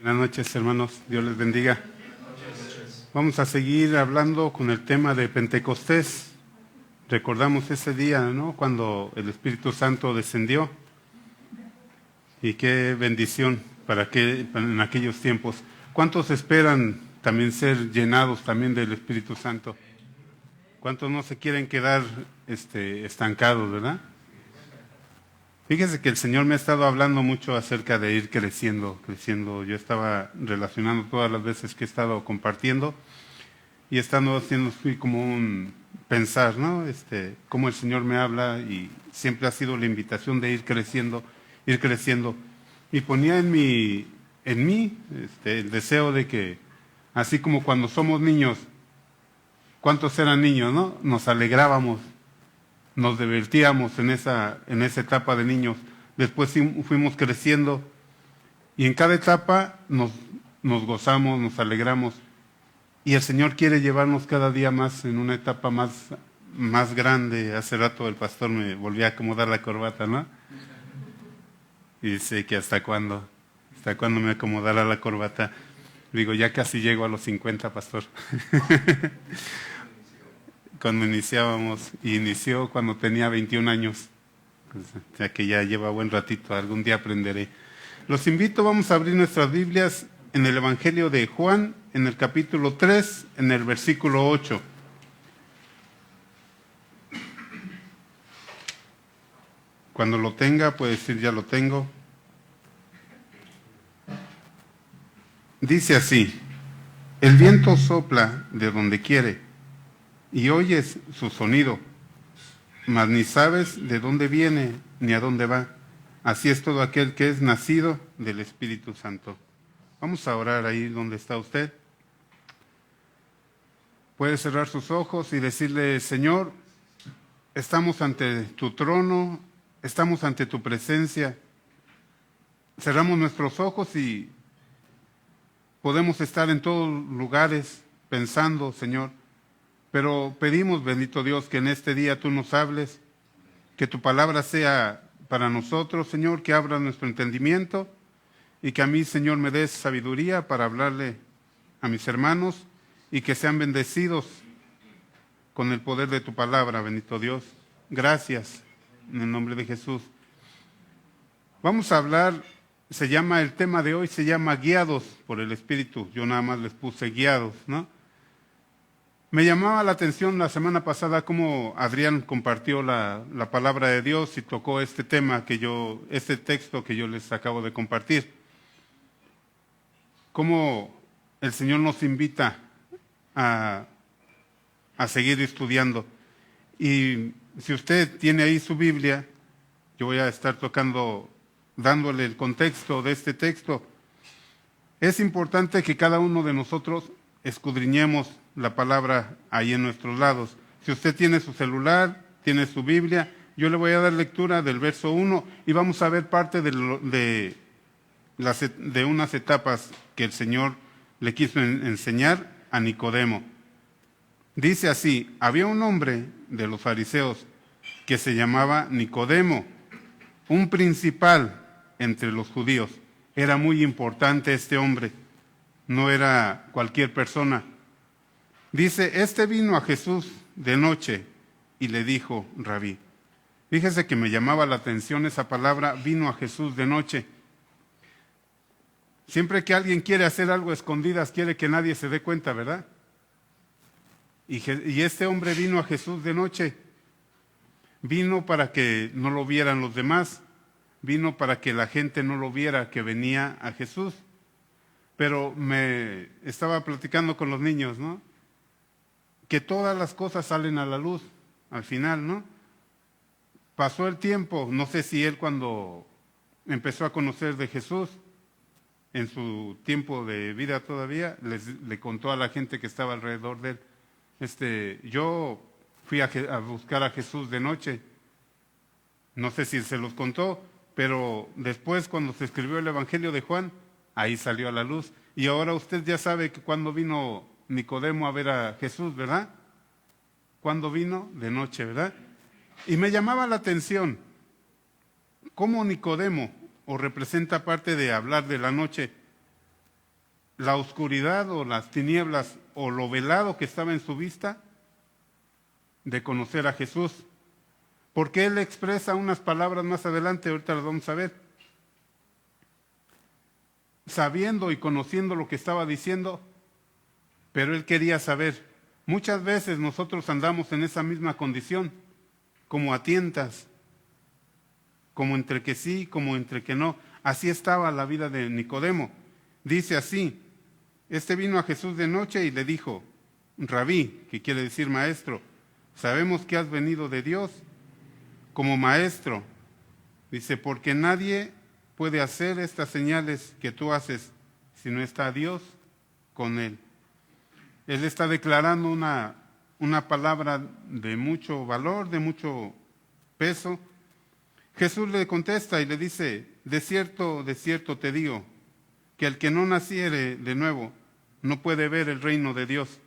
Buenas noches, hermanos. Dios les bendiga. Vamos a seguir hablando con el tema de Pentecostés. Recordamos ese día, ¿no? Cuando el Espíritu Santo descendió. Y qué bendición en aquellos tiempos. ¿Cuántos esperan también ser llenados también del Espíritu Santo? ¿Cuántos no se quieren quedar estancados, verdad? Fíjese que el Señor me ha estado hablando mucho acerca de ir creciendo. Yo estaba relacionando todas las veces que he estado compartiendo y estando haciendo como un pensar, ¿no? Cómo el Señor me habla y siempre ha sido la invitación de ir creciendo. Y ponía en mí el deseo de que, así como cuando somos niños, ¿cuántos eran niños, no? Nos alegrábamos. Nos divertíamos en esa etapa de niños. Después fuimos creciendo y en cada etapa nos gozamos, nos alegramos. Y el Señor quiere llevarnos cada día más en una etapa más grande. Hace rato el pastor me volvió a acomodar la corbata, ¿no? Y dice que ¿hasta cuándo me acomodará la corbata? Digo, ya casi llego a los 50, pastor. Cuando inició cuando tenía 21 años, o sea que ya lleva buen ratito, algún día aprenderé. Los invito, vamos a abrir nuestras Biblias en el Evangelio de Juan, en el capítulo 3, en el versículo 8. Cuando lo tenga, puede decir ya lo tengo. Dice así: el viento sopla de donde quiere y oyes su sonido, mas ni sabes de dónde viene ni a dónde va. Así es todo aquel que es nacido del Espíritu Santo. Vamos a orar ahí donde está usted. Puede cerrar sus ojos y decirle: Señor, estamos ante tu trono, estamos ante tu presencia. Cerramos nuestros ojos y podemos estar en todos lugares pensando, Señor. Pero pedimos, bendito Dios, que en este día tú nos hables, que tu palabra sea para nosotros, Señor, que abra nuestro entendimiento y que a mí, Señor, me des sabiduría para hablarle a mis hermanos y que sean bendecidos con el poder de tu palabra, bendito Dios. Gracias, en el nombre de Jesús. Vamos a hablar, el tema de hoy se llama guiados por el Espíritu. Yo nada más les puse guiados, ¿no? Me llamaba la atención la semana pasada cómo Adrián compartió la palabra de Dios y tocó este texto que yo les acabo de compartir. Cómo el Señor nos invita a seguir estudiando. Y si usted tiene ahí su Biblia, yo voy a estar dándole el contexto de este texto. Es importante que cada uno de nosotros escudriñemos la palabra ahí en nuestros lados. Si usted tiene su celular, tiene su Biblia, yo le voy a dar lectura del verso 1 y vamos a ver parte de unas etapas que el Señor le quiso enseñar a Nicodemo. Dice así: había un hombre de los fariseos que se llamaba Nicodemo, un principal entre los judíos. Era muy importante este hombre, no era cualquier persona. Dice, vino a Jesús de noche y le dijo: Rabí. Fíjese que me llamaba la atención esa palabra, vino a Jesús de noche. Siempre que alguien quiere hacer algo a escondidas, quiere que nadie se dé cuenta, ¿verdad? Y este hombre vino a Jesús de noche. Vino para que no lo vieran los demás. Vino para que la gente no lo viera que venía a Jesús. Pero me estaba platicando con los niños, ¿no? Que todas las cosas salen a la luz al final, ¿no? Pasó el tiempo, no sé si él cuando empezó a conocer de Jesús, en su tiempo de vida todavía, le contó a la gente que estaba alrededor de él, yo fui a buscar a Jesús de noche. No sé si se los contó, pero después cuando se escribió el Evangelio de Juan, ahí salió a la luz. Y ahora usted ya sabe que cuando vino Nicodemo a ver a Jesús, ¿verdad? ¿Cuándo vino? De noche, ¿verdad? Y me llamaba la atención cómo Nicodemo, o representa parte de hablar de la noche, la oscuridad o las tinieblas o lo velado que estaba en su vista de conocer a Jesús. Porque él expresa unas palabras más adelante, ahorita las vamos a ver. Sabiendo y conociendo lo que estaba diciendo, pero él quería saber. Muchas veces nosotros andamos en esa misma condición, como a tientas, como entre que sí, como entre que no. Así estaba la vida de Nicodemo. Dice así, este vino a Jesús de noche y le dijo, Rabí, que quiere decir maestro, sabemos que has venido de Dios como maestro. Dice, porque nadie puede hacer estas señales que tú haces si no está Dios con él. Él está declarando una palabra de mucho valor, de mucho peso. Jesús le contesta y le dice, de cierto te digo, que el que no naciere de nuevo no puede ver el reino de Dios.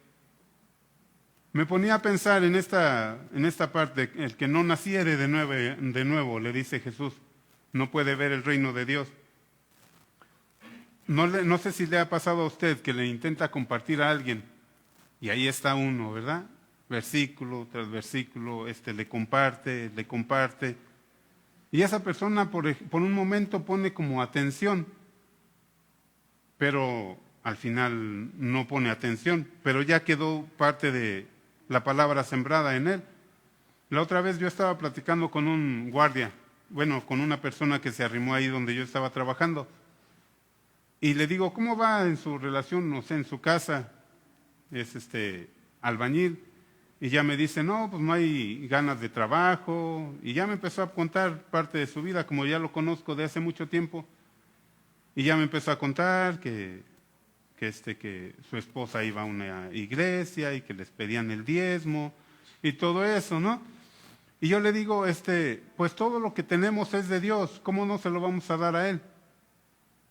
Me ponía a pensar en esta parte, el que no naciere de nuevo, le dice Jesús, no puede ver el reino de Dios. No sé si le ha pasado a usted que le intenta compartir a alguien y ahí está uno, ¿verdad? Versículo tras versículo, le comparte. Y esa persona por un momento pone como atención, pero al final no pone atención, pero ya quedó parte de la palabra sembrada en él. La otra vez yo estaba platicando con un guardia, con una persona que se arrimó ahí donde yo estaba trabajando, y le digo, ¿cómo va en su relación, no sé, en su casa? Es albañil, y ya me dice, no, pues no hay ganas de trabajo, y ya me empezó a contar parte de su vida, como ya lo conozco de hace mucho tiempo, y ya me empezó a contar que su esposa iba a una iglesia y que les pedían el diezmo y todo eso, ¿no? Y yo le digo, pues todo lo que tenemos es de Dios, ¿cómo no se lo vamos a dar a Él?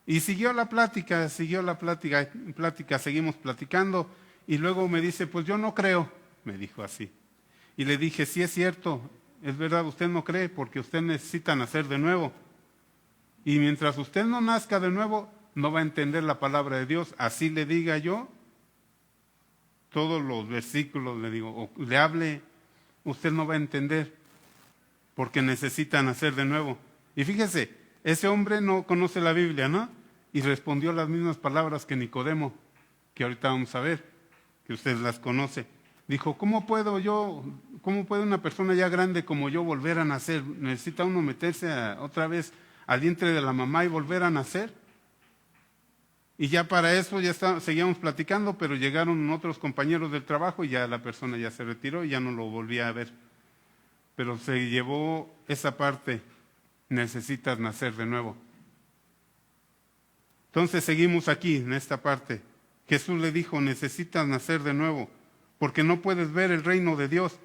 Y siguió la plática, seguimos platicando, y luego me dice, pues yo no creo, me dijo así. Y le dije, sí es cierto, es verdad, usted no cree porque usted necesita nacer de nuevo. Y mientras usted no nazca de nuevo, no va a entender la palabra de Dios. Así le diga yo, todos los versículos le digo, o le hable, usted no va a entender, porque necesita nacer de nuevo. Y fíjese, ese hombre no conoce la Biblia, ¿no? Y respondió las mismas palabras que Nicodemo, que ahorita vamos a ver, que usted las conoce. Dijo, ¿cómo puede una persona ya grande como yo volver a nacer? ¿Necesita uno meterse otra vez al vientre de la mamá y volver a nacer? Y ya para eso seguíamos platicando, pero llegaron otros compañeros del trabajo y ya la persona ya se retiró y ya no lo volvía a ver. Pero se llevó esa parte, necesitas nacer de nuevo. Entonces seguimos aquí, en esta parte. Jesús le dijo, necesitas nacer de nuevo, porque no puedes ver el reino de Dios.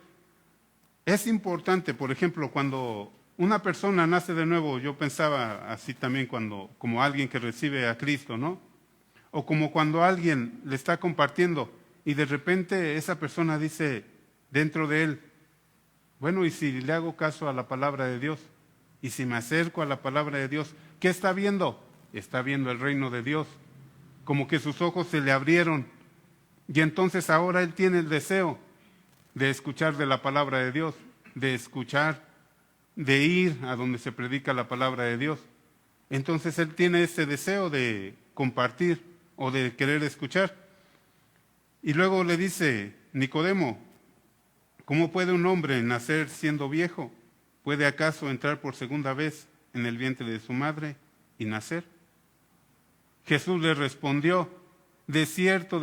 Es importante, por ejemplo, cuando una persona nace de nuevo, yo pensaba así también como alguien que recibe a Cristo, ¿no? O como cuando alguien le está compartiendo y de repente esa persona dice dentro de él, bueno, ¿y si le hago caso a la palabra de Dios? ¿Y si me acerco a la palabra de Dios? ¿Qué está viendo? Está viendo el reino de Dios. Como que sus ojos se le abrieron y entonces ahora él tiene el deseo de escuchar de la palabra de Dios, de escuchar, de ir a donde se predica la palabra de Dios. Entonces él tiene ese deseo de compartir o de querer escuchar. Y luego le dice, Nicodemo, ¿cómo puede un hombre nacer siendo viejo? ¿Puede acaso entrar por segunda vez en el vientre de su madre y nacer? Jesús le respondió, de cierto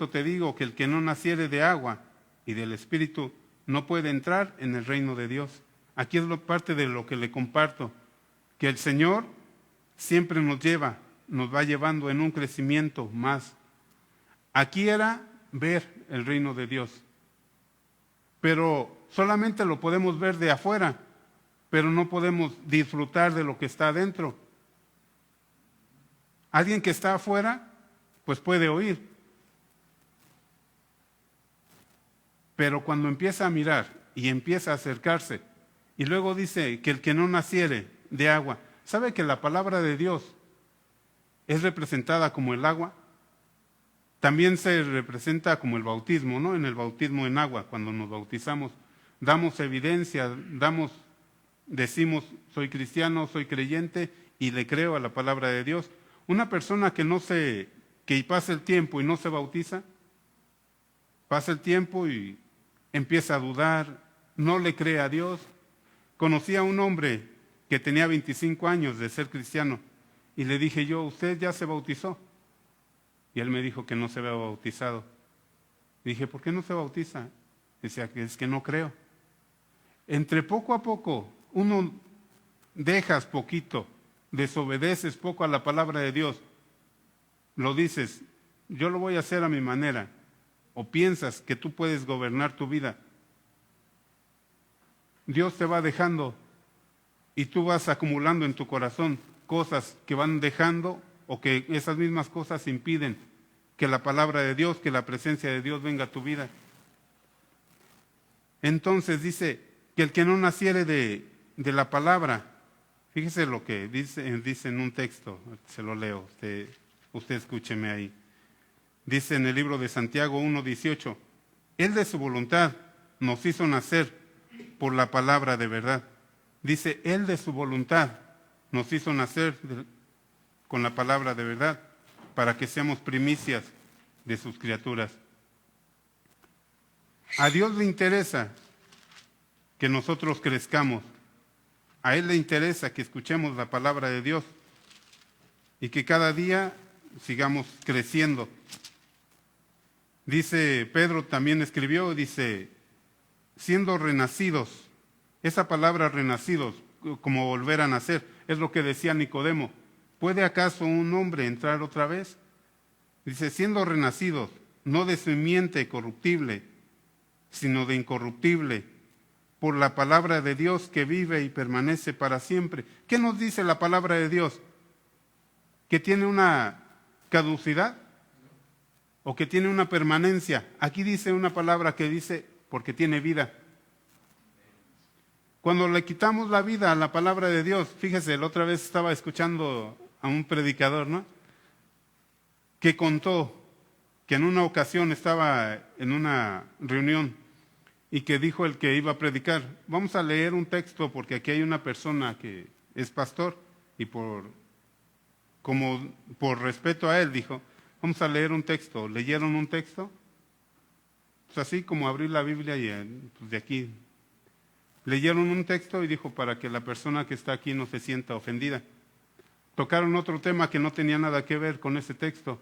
te digo que el que no naciere de agua y del Espíritu no puede entrar en el reino de Dios. Aquí es parte de lo que le comparto, que el Señor siempre nos va llevando en un crecimiento más. Aquí era ver el reino de Dios, pero solamente lo podemos ver de afuera, pero no podemos disfrutar de lo que está adentro. Alguien que está afuera, pues puede oír, pero cuando empieza a mirar y empieza a acercarse, y luego dice que el que no naciere de agua, ¿sabe que la palabra de Dios es representada como el agua? También se representa como el bautismo, ¿no? En el bautismo en agua, cuando nos bautizamos, damos evidencia, decimos, soy cristiano, soy creyente y le creo a la palabra de Dios. Una persona que pasa el tiempo y no se bautiza, pasa el tiempo y empieza a dudar, no le cree a Dios. Conocí a un hombre que tenía 25 años de ser cristiano y le dije yo, ¿usted ya se bautizó? Y él me dijo que no se había bautizado. Dije, ¿por qué no se bautiza? Decía que es que no creo. Entre poco a poco, uno dejas poquito, desobedeces poco a la palabra de Dios, lo dices, yo lo voy a hacer a mi manera, o piensas que tú puedes gobernar tu vida. Dios te va dejando y tú vas acumulando en tu corazón cosas que van dejando o que esas mismas cosas impiden que la palabra de Dios, que la presencia de Dios venga a tu vida. Entonces dice que el que no naciere de la palabra, fíjese lo que dice en un texto, se lo leo, usted escúcheme ahí. Dice en el libro de Santiago 1:18, Él de su voluntad nos hizo nacer por la palabra de verdad. Dice, Él de su voluntad nos hizo nacer con la palabra de verdad, para que seamos primicias de sus criaturas. A Dios le interesa que nosotros crezcamos. A Él le interesa que escuchemos la palabra de Dios y que cada día sigamos creciendo. Dice, Pedro también escribió, dice, siendo renacidos, esa palabra renacidos, como volver a nacer, es lo que decía Nicodemo. ¿Puede acaso un hombre entrar otra vez? Dice, siendo renacidos, no de simiente corruptible, sino de incorruptible, por la palabra de Dios que vive y permanece para siempre. ¿Qué nos dice la palabra de Dios? ¿Que tiene una caducidad? ¿O que tiene una permanencia? Aquí dice una palabra que dice, porque tiene vida. Cuando le quitamos la vida a la palabra de Dios, fíjese, la otra vez estaba escuchando a un predicador, ¿no? Que contó que en una ocasión estaba en una reunión y que dijo el que iba a predicar, vamos a leer un texto porque aquí hay una persona que es pastor y por respeto a él dijo, vamos a leer un texto. ¿Leyeron un texto? Pues así como abrir la Biblia y pues de aquí. Leyeron un texto y dijo para que la persona que está aquí no se sienta ofendida. Tocaron otro tema que no tenía nada que ver con ese texto.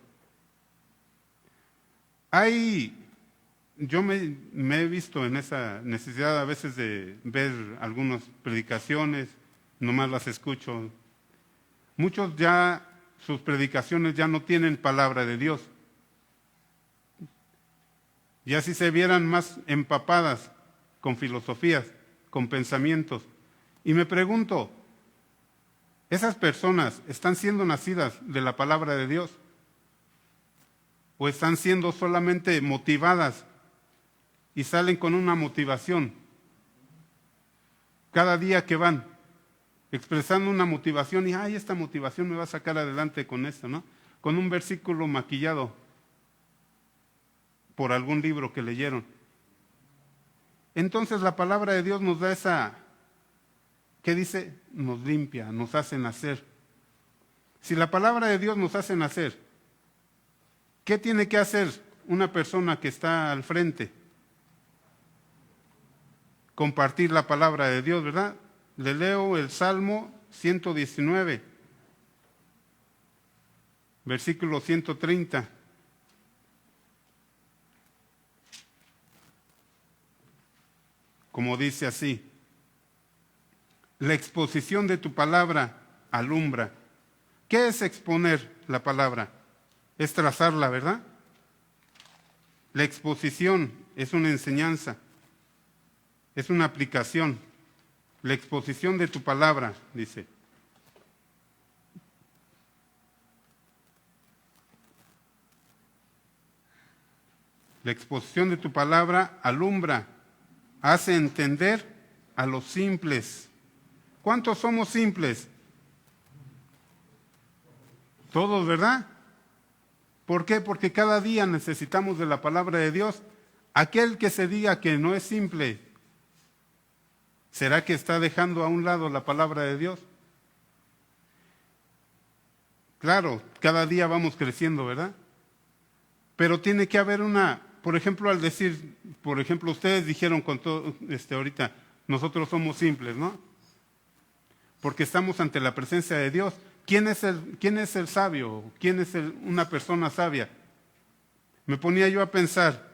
Yo me he visto en esa necesidad a veces de ver algunas predicaciones, nomás las escucho. Muchos ya, sus predicaciones ya no tienen palabra de Dios. Ya si se vieran más empapadas con filosofías, con pensamientos. Y me pregunto, ¿esas personas están siendo nacidas de la palabra de Dios? ¿O están siendo solamente motivadas y salen con una motivación? Cada día que van, expresando una motivación y, esta motivación me va a sacar adelante con esto, ¿no? Con un versículo maquillado por algún libro que leyeron. Entonces la palabra de Dios nos da ¿qué dice? Nos limpia, nos hace nacer. Si la palabra de Dios nos hace nacer, ¿qué tiene que hacer una persona que está al frente? Compartir la palabra de Dios, ¿verdad? Le leo el Salmo 119, versículo 130. Como dice así, la exposición de tu palabra alumbra. ¿Qué es exponer la palabra? Es trazarla, ¿verdad? La exposición es una enseñanza, es una aplicación. La exposición de tu palabra, dice. La exposición de tu palabra alumbra, hace entender a los simples. ¿Cuántos somos simples? Todos, ¿verdad? ¿Por qué? Porque cada día necesitamos de la palabra de Dios. Aquel que se diga que no es simple, ¿será que está dejando a un lado la palabra de Dios? Claro, cada día vamos creciendo, ¿verdad? Pero tiene que haber por ejemplo, al decir, por ejemplo, ustedes dijeron con todo, ahorita, nosotros somos simples, ¿no? Porque estamos ante la presencia de Dios. ¿Quién es el sabio? ¿Quién es una persona sabia? Me ponía yo a pensar,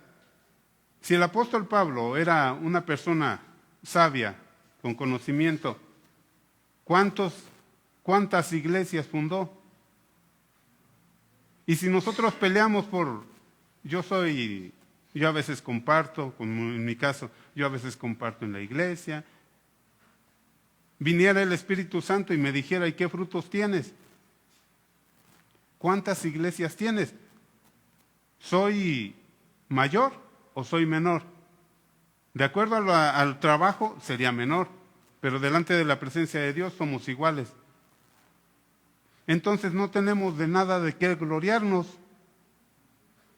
si el apóstol Pablo era una persona sabia, con conocimiento, ¿cuántas iglesias fundó? Y si nosotros peleamos yo a veces comparto, como en mi caso, yo a veces comparto en la iglesia, viniera el Espíritu Santo y me dijera, ¿y qué frutos tienes? ¿Cuántas iglesias tienes? ¿Soy mayor o soy menor? De acuerdo al trabajo sería menor, pero delante de la presencia de Dios somos iguales. Entonces no tenemos de nada de qué gloriarnos.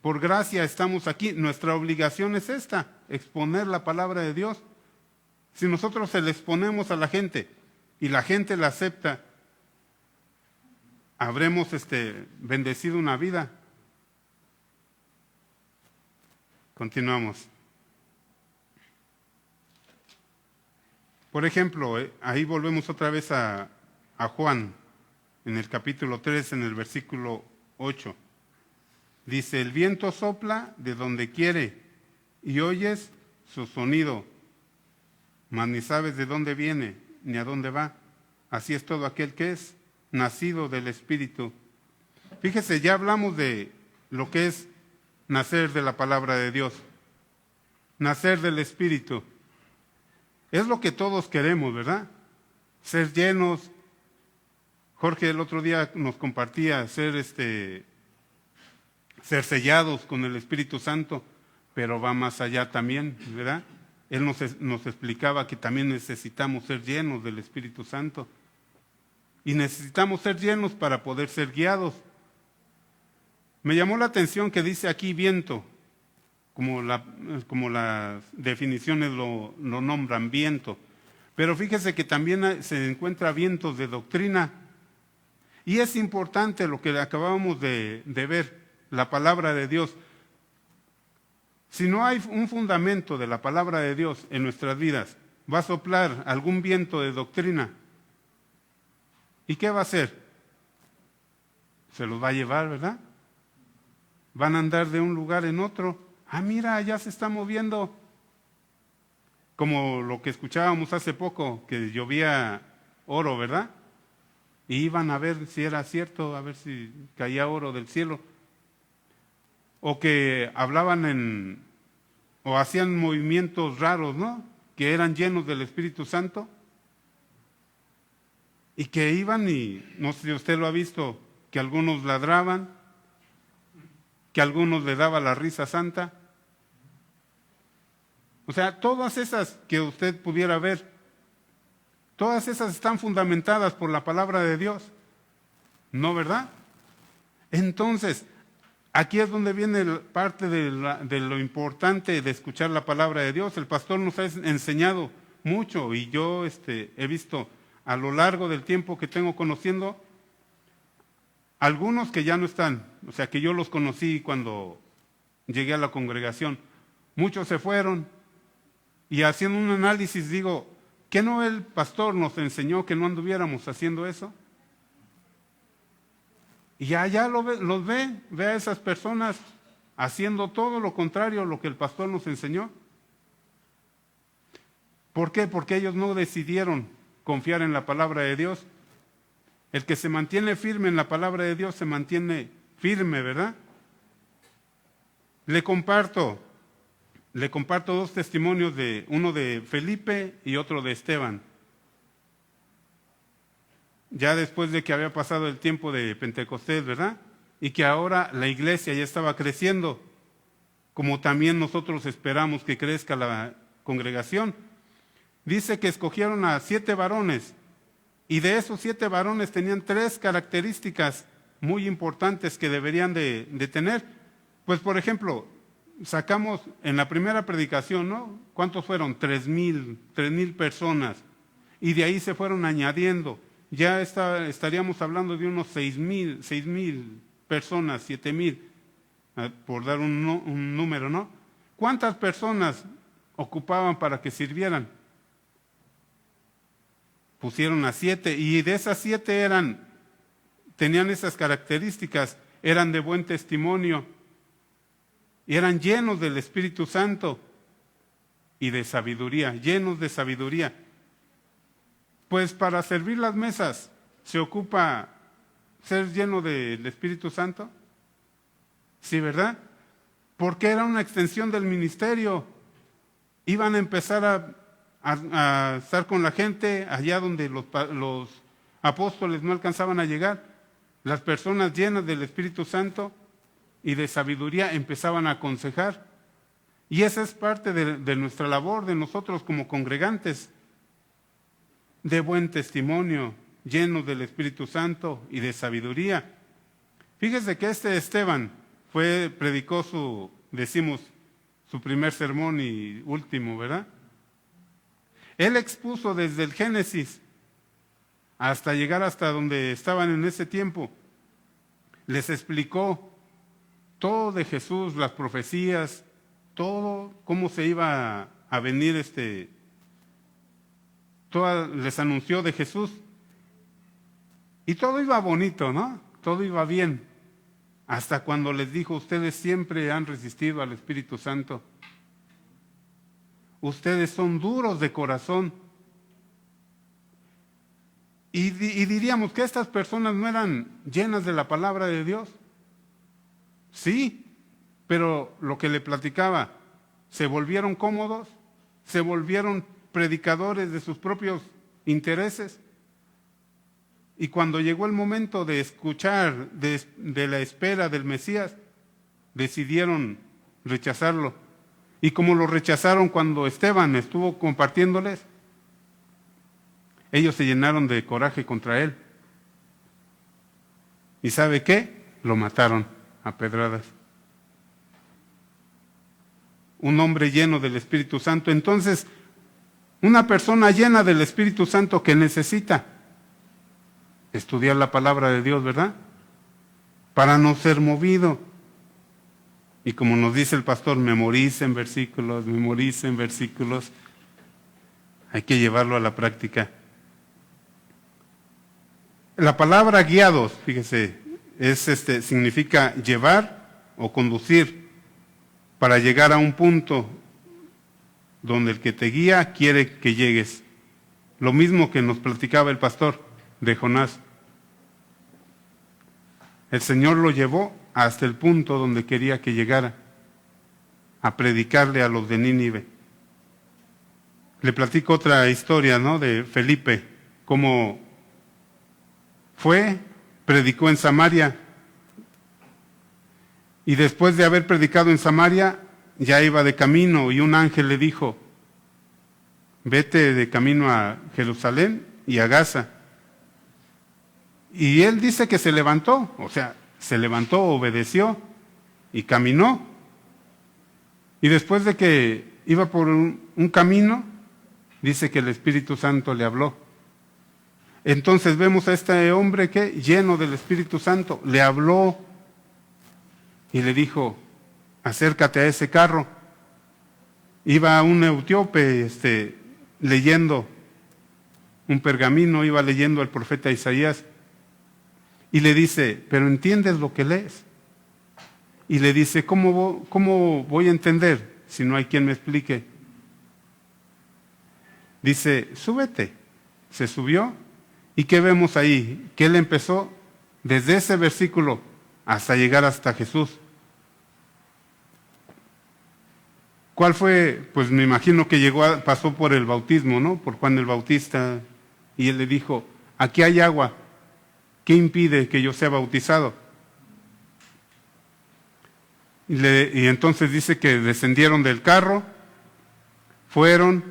Por gracia estamos aquí. Nuestra obligación es esta, exponer la palabra de Dios. Si nosotros se la exponemos a la gente y la gente la acepta, habremos bendecido una vida. Continuamos. Por ejemplo, ahí volvemos otra vez a Juan, en el capítulo 3, en el versículo 8. Dice, el viento sopla de donde quiere y oyes su sonido, mas ni sabes de dónde viene ni a dónde va. Así es todo aquel que es nacido del Espíritu. Fíjese, ya hablamos de lo que es nacer de la palabra de Dios, nacer del Espíritu. Es lo que todos queremos, ¿verdad? Ser llenos. Jorge el otro día nos compartía ser sellados con el Espíritu Santo, pero va más allá también, ¿verdad? Él nos explicaba que también necesitamos ser llenos del Espíritu Santo. Y necesitamos ser llenos para poder ser guiados. Me llamó la atención que dice aquí viento, como las definiciones lo nombran, viento. Pero fíjese que también se encuentra vientos de doctrina. Y es importante lo que acabamos de ver, la palabra de Dios. Si no hay un fundamento de la palabra de Dios en nuestras vidas, va a soplar algún viento de doctrina. ¿Y qué va a hacer? Se los va a llevar, ¿verdad? Van a andar de un lugar en otro. Ah, mira, ya se está moviendo. Como lo que escuchábamos hace poco, que llovía oro, ¿verdad? Y iban a ver si era cierto, a ver si caía oro del cielo. O que hablaban o hacían movimientos raros, ¿no? Que eran llenos del Espíritu Santo. Y que iban y, no sé si usted lo ha visto, que algunos ladraban, que algunos le daba la risa santa. O sea, todas esas que usted pudiera ver, todas esas están fundamentadas por la palabra de Dios. ¿No, verdad? Entonces, aquí es donde viene parte de lo importante de escuchar la palabra de Dios. El pastor nos ha enseñado mucho y yo he visto a lo largo del tiempo que tengo conociendo, algunos que ya no están, o sea que yo los conocí cuando llegué a la congregación, muchos se fueron y haciendo un análisis digo, ¿qué no el pastor nos enseñó que no anduviéramos haciendo eso? Y allá los ve a esas personas haciendo todo lo contrario a lo que el pastor nos enseñó. ¿Por qué? Porque ellos no decidieron confiar en la palabra de Dios. El que se mantiene firme en la palabra de Dios se mantiene firme, ¿verdad? Le comparto dos testimonios, uno de Felipe y otro de Esteban. Ya después de que había pasado el tiempo de Pentecostés, ¿verdad? Y que ahora la iglesia ya estaba creciendo, como también nosotros esperamos que crezca la congregación. Dice que escogieron a 7 varones, y de esos 7 varones tenían 3 características muy importantes que deberían de tener. Pues por ejemplo, sacamos en la primera predicación, ¿no? ¿Cuántos fueron? 3,000 personas. Y de ahí se fueron añadiendo. Ya estaríamos hablando de unos 6,000 personas, 7,000, por dar un número, ¿no? ¿Cuántas personas ocupaban para que sirvieran? Pusieron a 7, y de esas 7 tenían esas características, eran de buen testimonio, y eran llenos del Espíritu Santo y de sabiduría, llenos de sabiduría. Pues para servir las mesas, ¿se ocupa ser lleno del Espíritu Santo? Sí, ¿verdad? Porque era una extensión del ministerio. Iban a empezar a estar con la gente allá donde los apóstoles no alcanzaban a llegar. Las personas llenas del Espíritu Santo y de sabiduría empezaban a aconsejar. Y esa es parte de nuestra labor, de nosotros como congregantes, de buen testimonio, llenos del Espíritu Santo y de sabiduría. Fíjese que Esteban predicó su primer sermón y último, ¿verdad? Él expuso desde el Génesis hasta llegar hasta donde estaban en ese tiempo. Les explicó todo de Jesús, las profecías, todo cómo se iba a venir les anunció de Jesús. Y todo iba bonito, ¿no? Todo iba bien. Hasta cuando les dijo, ustedes siempre han resistido al Espíritu Santo. Ustedes son duros de corazón. Y diríamos que estas personas no eran llenas de la palabra de Dios. Sí, pero lo que le platicaba, se volvieron cómodos, se volvieron predicadores de sus propios intereses. Y cuando llegó el momento de escuchar, de la espera del Mesías, decidieron rechazarlo. Y como lo rechazaron cuando Esteban estuvo compartiéndoles, ellos se llenaron de coraje contra él. ¿Y sabe qué? Lo mataron a pedradas. Un hombre lleno del Espíritu Santo. Entonces, una persona llena del Espíritu Santo que necesita estudiar la palabra de Dios, ¿verdad? Para no ser movido. Y como nos dice el pastor, memoricen versículos. Hay que llevarlo a la práctica. La palabra guiados, fíjese, significa llevar o conducir para llegar a un punto donde el que te guía quiere que llegues. Lo mismo que nos platicaba el pastor de Jonás. El Señor lo llevó hasta el punto donde quería que llegara, a predicarle a los de Nínive. Le platico otra historia, ¿no? De Felipe, cómo predicó en Samaria, y después de haber predicado en Samaria, ya iba de camino, y un ángel le dijo, vete de camino a Jerusalén y a Gaza. Y él dice que se levantó, obedeció y caminó. Y después de que iba por un camino, dice que el Espíritu Santo le habló. Entonces vemos a este hombre que, lleno del Espíritu Santo, le habló y le dijo, acércate a ese carro. Iba un etíope leyendo un pergamino, iba leyendo al profeta Isaías, y le dice, ¿pero entiendes lo que lees? Y le dice, ¿cómo voy a entender si no hay quien me explique? Dice, súbete. Se subió, ¿y qué vemos ahí? Que él empezó desde ese versículo hasta llegar hasta Jesús. ¿Cuál fue? Pues me imagino que pasó por el bautismo, ¿no? Por Juan el Bautista, y él le dijo, aquí hay agua, ¿qué impide que yo sea bautizado? Y entonces dice que descendieron del carro, fueron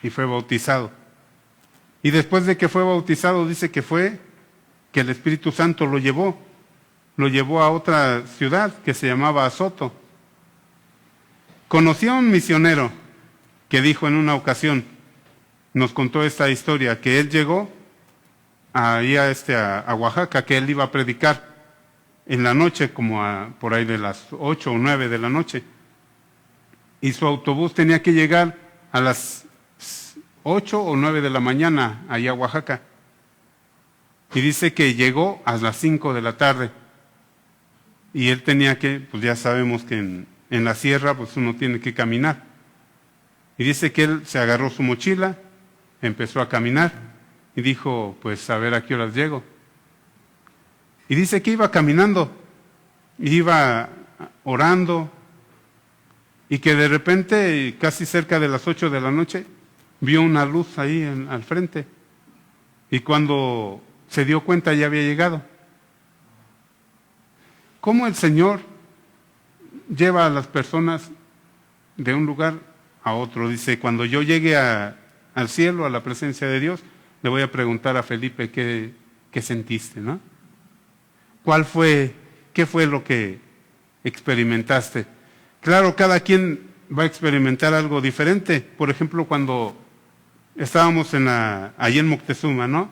y fue bautizado. Y después de que fue bautizado, dice que fue que el Espíritu Santo lo llevó a otra ciudad que se llamaba Azoto. Conocí a un misionero que dijo en una ocasión, nos contó esta historia, que él llegó ahí a Oaxaca, que él iba a predicar en la noche, como por ahí de las 8 o 9 de la noche. Y su autobús tenía que llegar a las 8 o 9 de la mañana allá a Oaxaca. Y dice que llegó a las 5 de la tarde. Y él tenía que, pues ya sabemos que en la sierra pues uno tiene que caminar. Y dice que él se agarró su mochila, empezó a caminar y dijo, pues a ver a qué horas llego. Y dice que iba caminando, iba orando, y que de repente, casi cerca de las 8 de la noche, vio una luz ahí al frente. Y cuando se dio cuenta ya había llegado. ¿Cómo el Señor lleva a las personas de un lugar a otro? Dice, cuando yo llegue al cielo, a la presencia de Dios, le voy a preguntar a Felipe qué sentiste, ¿no? ¿Qué fue lo que experimentaste? Claro, cada quien va a experimentar algo diferente. Por ejemplo, cuando estábamos allí en Moctezuma, ¿no?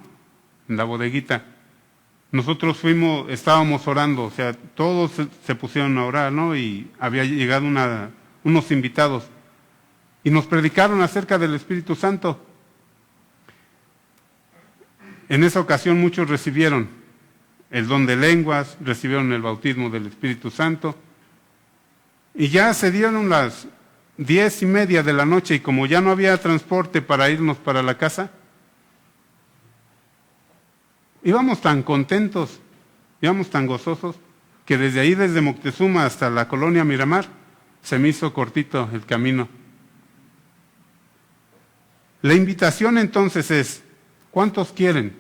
En la bodeguita. Nosotros estábamos orando, o sea, todos se pusieron a orar, ¿no? Y había llegado unos invitados. Y nos predicaron acerca del Espíritu Santo. En esa ocasión muchos recibieron el don de lenguas, recibieron el bautismo del Espíritu Santo. Y ya se dieron las 10:30 de la noche y como ya no había transporte para irnos para la casa, íbamos tan contentos, íbamos tan gozosos, que desde Moctezuma hasta la colonia Miramar, se me hizo cortito el camino. La invitación entonces es, ¿cuántos quieren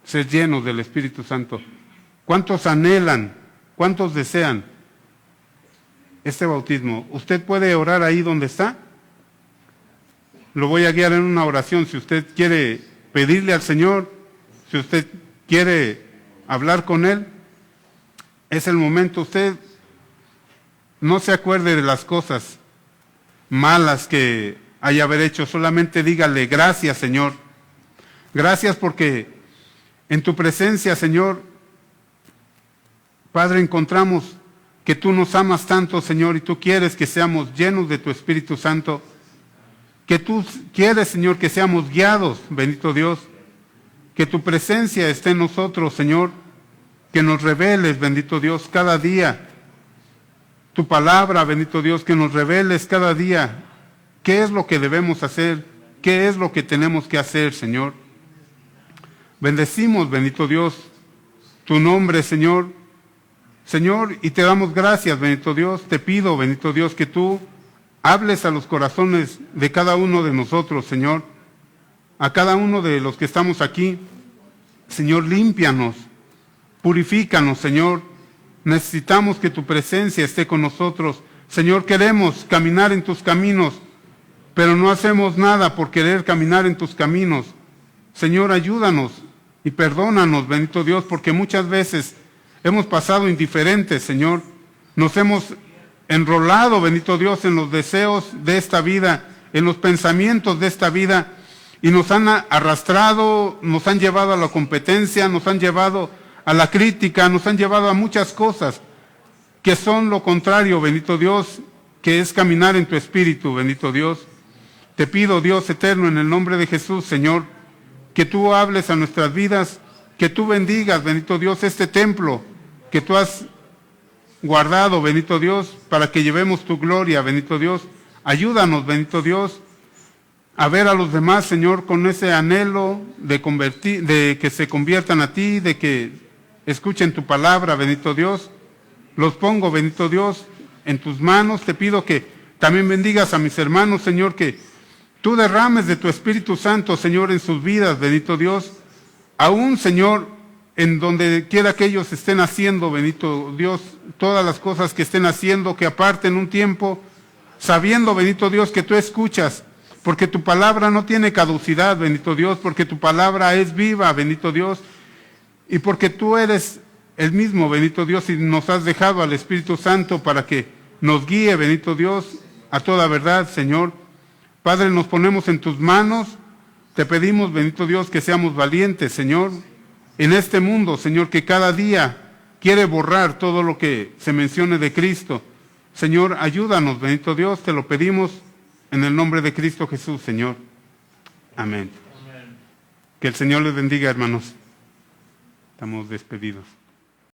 ser llenos del Espíritu Santo? ¿Cuántos anhelan? ¿Cuántos desean este bautismo? Usted puede orar ahí donde está. Lo voy a guiar en una oración. Si usted quiere pedirle al Señor, si usted quiere hablar con Él, es el momento. Usted no se acuerde de las cosas malas que haya haber hecho, solamente dígale, gracias Señor. Gracias porque en tu presencia, Señor, Padre, encontramos que tú nos amas tanto, Señor, y tú quieres que seamos llenos de tu Espíritu Santo, que tú quieres, Señor, que seamos guiados, bendito Dios, que tu presencia esté en nosotros, Señor, que nos reveles, bendito Dios, cada día tu palabra, bendito Dios, que nos reveles cada día qué es lo que debemos hacer, qué es lo que tenemos que hacer, Señor. Bendecimos, bendito Dios, tu nombre, Señor, y te damos gracias, bendito Dios. Te pido, bendito Dios, que tú hables a los corazones de cada uno de nosotros, Señor, a cada uno de los que estamos aquí. Señor, límpianos, purifícanos, Señor. Necesitamos que tu presencia esté con nosotros. Señor, queremos caminar en tus caminos, pero no hacemos nada por querer caminar en tus caminos. Señor, ayúdanos y perdónanos, bendito Dios, porque muchas veces hemos pasado indiferentes, Señor. Nos hemos enrolado, bendito Dios, en los deseos de esta vida, en los pensamientos de esta vida, y nos han arrastrado, nos han llevado a la competencia, nos han llevado a la crítica, nos han llevado a muchas cosas que son lo contrario, bendito Dios, que es caminar en tu espíritu, bendito Dios. Te pido, Dios eterno, en el nombre de Jesús, Señor, que tú hables a nuestras vidas, que tú bendigas, bendito Dios, este templo que tú has guardado, bendito Dios, para que llevemos tu gloria, bendito Dios. Ayúdanos, bendito Dios, a ver a los demás, Señor, con ese anhelo de que se conviertan a ti, de que escuchen tu palabra, bendito Dios. Los pongo, bendito Dios, en tus manos. Te pido que también bendigas a mis hermanos, Señor, que tú derrames de tu Espíritu Santo, Señor, en sus vidas, bendito Dios. Aún, Señor, en donde quiera que ellos estén haciendo, bendito Dios, todas las cosas que estén haciendo, que aparten un tiempo, sabiendo, bendito Dios, que tú escuchas, porque tu palabra no tiene caducidad, bendito Dios, porque tu palabra es viva, bendito Dios, Y porque tú eres el mismo, bendito Dios, y nos has dejado al Espíritu Santo para que nos guíe, bendito Dios, a toda verdad, Señor. Padre, nos ponemos en tus manos. Te pedimos, bendito Dios, que seamos valientes, Señor, en este mundo, Señor, que cada día quiere borrar todo lo que se mencione de Cristo. Señor, ayúdanos, bendito Dios, te lo pedimos en el nombre de Cristo Jesús, Señor. Amén. Que el Señor les bendiga, hermanos. Estamos despedidos.